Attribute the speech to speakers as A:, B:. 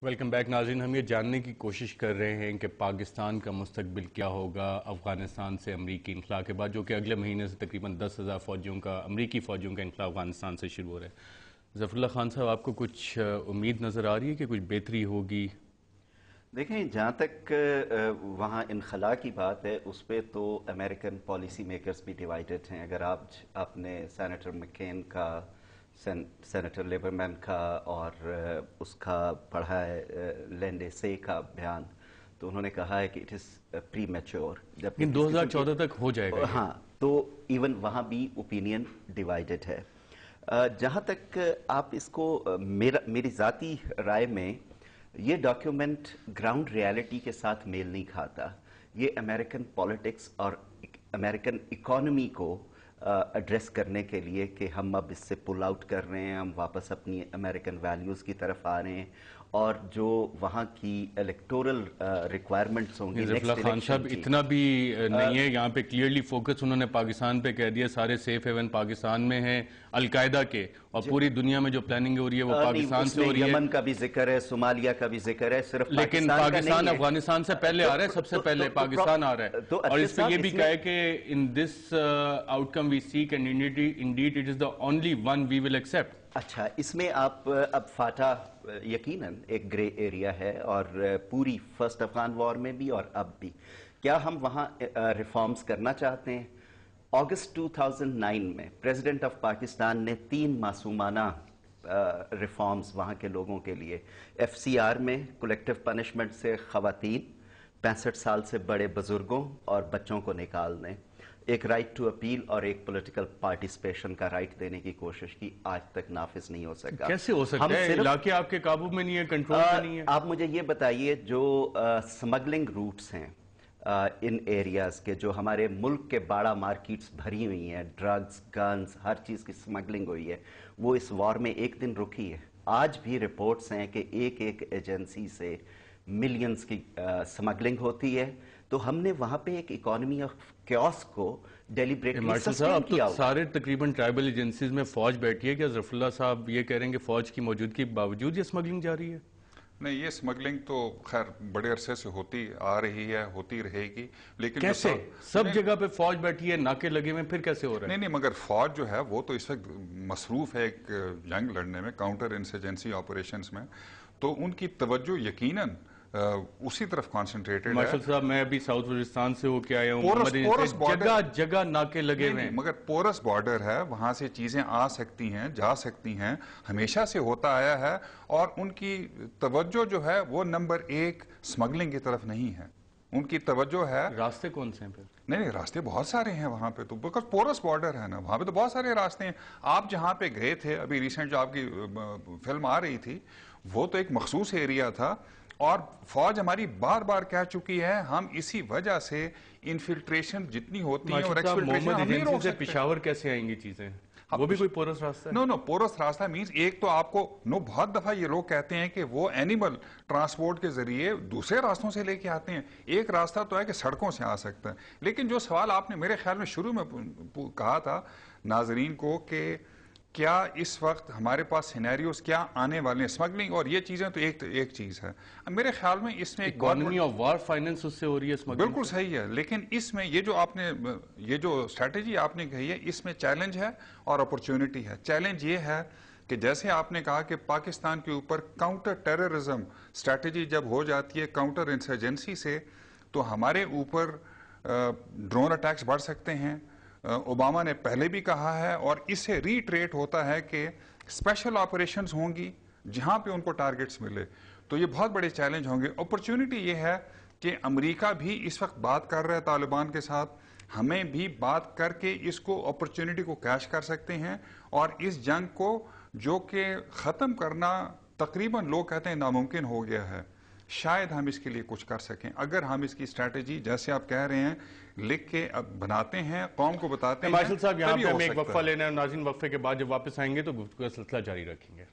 A: Welcome back ناظرین. ہم یہ جاننے کی کوشش کر رہے ہیں کہ پاکستان کا مستقبل کیا ہوگا افغانستان سے امریکی انخلا کے بعد، جو کہ اگلے مہینے سے تقریباً 10,000 امریکی فوجیوں کا انخلا افغانستان سے شروع ہو رہا ہے. ظفر اللہ خان صاحب، آپ کو کچھ امید نظر آ رہی ہے کہ کچھ بہتری ہوگی؟
B: دیکھیں، جہاں تک وہاں انخلا کی بات ہے، اس پہ تو امریکن پالیسی میکرز بھی ڈیوائیڈڈ ہیں. اگر آپ نے سینیٹر مکین کا، سینیٹر لیبرمین کا اور اس کا پڑھا ہے لینڈے سے کا بیان، تو انہوں نے کہا ہے کہ اٹ از پری میچور.
A: لیکن 2014 تک ہو جائے گا.
B: ہاں، تو ایون وہاں بھی اوپینین ڈیوائیڈڈ ہے. جہاں تک آپ اس کو میری ذاتی رائے میں، یہ ڈاکیومنٹ گراؤنڈ ریالٹی کے ساتھ میل نہیں کھاتا. یہ امریکن پالیٹکس اور امریکن اکانومی کو ایڈریس کرنے کے لیے کہ ہم اب اس سے پل آؤٹ کر رہے ہیں، ہم واپس اپنی امریکن ویلیوز کی طرف آ رہے ہیں، اور جو وہاں کی الیکٹورل ریکوائرمنٹس ہوں گی.
A: ظفر اللہ خان صاحب، اتنا بھی نہیں ہے. یہاں پہ کلیئرلی فوکس انہوں نے پاکستان پہ کہہ دیا، سارے سیف ہیون پاکستان میں ہیں القاعدہ کے، اور پوری دنیا میں جو پلاننگ ہو رہی ہے وہ پاکستان سے ہو رہی ہے.
B: یمن کا بھی ذکر ہے، صومالیہ کا بھی ذکر ہے، صرف
A: لیکن پاکستان افغانستان سے پہلے آ رہا ہے، سب سے پہلے پاکستان آ رہا ہے. اور اس پہ یہ بھی کہا ہے کہ ان this outcome we seek and indeed it is the only one we will accept.
B: اچھا، اس میں آپ اب فاٹا یقیناً ایک گرے ایریا ہے، اور پوری فرسٹ افغان وار میں بھی اور اب بھی. کیا ہم وہاں ریفارمز کرنا چاہتے ہیں؟ اگست 2009 میں پریزیڈنٹ آف پاکستان نے 3 معصومانہ ریفارمز وہاں کے لوگوں کے لیے. ایف سی آر میں کولیکٹیو پنشمنٹ سے خواتین، 65 سال سے بڑے بزرگوں اور بچوں کو نکال دیں. ایک رائٹ ٹو اپیل اور ایک پولیٹیکل پارٹیسپیشن کا رائٹ دینے کی کوشش کی، آج تک نافذ نہیں ہو سکا.
A: کیسے ہو سکتا ہے؟ علاقے آپ کے قابو میں نہیں ہے، کنٹرول میں نہیں ہے.
B: آپ مجھے یہ بتائیے، جو سمگلنگ روٹس ہیں ان ایریاز کے، جو ہمارے ملک کے باڑا مارکیٹس بھری ہوئی ہیں، ڈرگز، گنز، ہر چیز کی سمگلنگ ہوئی ہے، وہ اس وار میں ایک دن رکی ہے. آج بھی رپورٹس ہیں کہ ایک ایجنسی سے ملینز کی سمگلنگ ہوتی ہے. تو ہم نے وہاں پہ ایک اکانومی آف کیوس کو ڈیلیبریٹلی سسٹین کیا.
A: اب تو سارے تقریباً ٹرائبل ایجنسیز میں فوج بیٹھی ہے. کیا ظفر اللہ صاحب یہ کہہ رہے ہیں کہ فوج کی موجودگی کے باوجود یہ سمگلنگ جاری ہے؟
C: نہیں، یہ سمگلنگ تو خیر بڑے عرصے سے ہوتی آ رہی ہے، ہوتی رہے گی. لیکن
A: کیسے سب جگہ پہ فوج بیٹھی ہے، ناکے لگے ہوئے، پھر کیسے ہو رہا ہے؟
C: نہیں، مگر فوج جو ہے وہ تو اس وقت مصروف ہے ایک جنگ لڑنے میں، کاؤنٹر انسرجنسی آپریشنز میں، تو ان کی توجہ یقیناً اسی طرف کانسنٹریٹڈ ہے.
A: مارشل صاحب، میں ابھی ساؤتھ وزیرستان سے ہو کے آیا ہوں، جگہ جگہ ناکے لگے ہوئے ہیں.
C: مگر پورس بارڈر ہے، وہاں سے چیزیں آ سکتی ہیں، جا سکتی ہیں، ہمیشہ سے ہوتا آیا ہے. اور ان کی توجہ جو ہے وہ نمبر 1 سمگلنگ کی طرف نہیں ہے. ان کی توجہ ہے.
A: راستے کون سے ہیں پھر؟
C: نہیں، راستے بہت سارے ہیں وہاں پہ، تو بیکاز پورس بارڈر ہے نا، وہاں پہ تو بہت سارے راستے ہیں. آپ جہاں پہ گئے تھے ابھی ریسنٹ، جو آپ کی فلم آ رہی تھی، وہ تو ایک مخصوص ایریا تھا. اور فوج ہماری بار بار کہہ چکی ہے، ہم اسی وجہ سے انفلٹریشن جتنی ہوتی ہے اور ایکسفلٹریشن ہم نہیں روک سکتے.
A: پشاور کیسے آئیں گی چیزیں؟ وہ بھی کوئی پورس راستہ ہے؟
C: نو، پورس راستہ مینز ایک تو آپ کو بہت دفعہ یہ لوگ کہتے ہیں کہ وہ اینیمل ٹرانسپورٹ کے ذریعے دوسرے راستوں سے لے کے آتے ہیں. ایک راستہ تو ہے کہ سڑکوں سے آ سکتا ہے. لیکن جو سوال آپ نے میرے خیال میں شروع میں کہا تھا ناظرین کو کہ کیا اس وقت ہمارے پاس سینیریوز کیا آنے والے ہیں، سمگلنگ اور یہ چیزیں، تو ایک چیز ہے. میرے خیال میں اس میں ایک
A: اکانومی آف وار فائننس اس سے ہو رہی ہے سمگلنگ.
C: بالکل صحیح ہے. لیکن اس میں یہ جو اسٹریٹجی آپ نے کہی ہے، اس میں چیلنج ہے اور اپرچونٹی ہے. چیلنج یہ ہے کہ جیسے آپ نے کہا کہ پاکستان کے اوپر کاؤنٹر ٹیررزم اسٹریٹجی جب ہو جاتی ہے کاؤنٹر انسرجنسی سے، تو ہمارے اوپر ڈرون اٹیکس بڑھ سکتے ہیں. اوباما نے پہلے بھی کہا ہے، اور اس سے ریٹریٹ ہوتا ہے کہ اسپیشل آپریشنز ہوں گی جہاں پہ ان کو ٹارگٹس ملے. تو یہ بہت بڑے چیلنج ہوں گے. اپرچونٹی یہ ہے کہ امریکہ بھی اس وقت بات کر رہا ہے طالبان کے ساتھ، ہمیں بھی بات کر کے اس کو اپرچونٹی کو کیش کر سکتے ہیں. اور اس جنگ کو جو کہ ختم کرنا تقریباً لوگ کہتے ہیں ناممکن ہو گیا ہے، شاید ہم اس کے لیے کچھ کر سکیں اگر ہم اس کی اسٹریٹجی جیسے آپ کہہ رہے ہیں لکھ کے بناتے ہیں، قوم کو بتاتے ہیں.
A: مارشل صاحب، یہاں پہ ہم ایک وقفہ لینا ہے. ناظرین، وقفے کے بعد جب واپس آئیں گے تو گفتگو کا سلسلہ جاری رکھیں گے.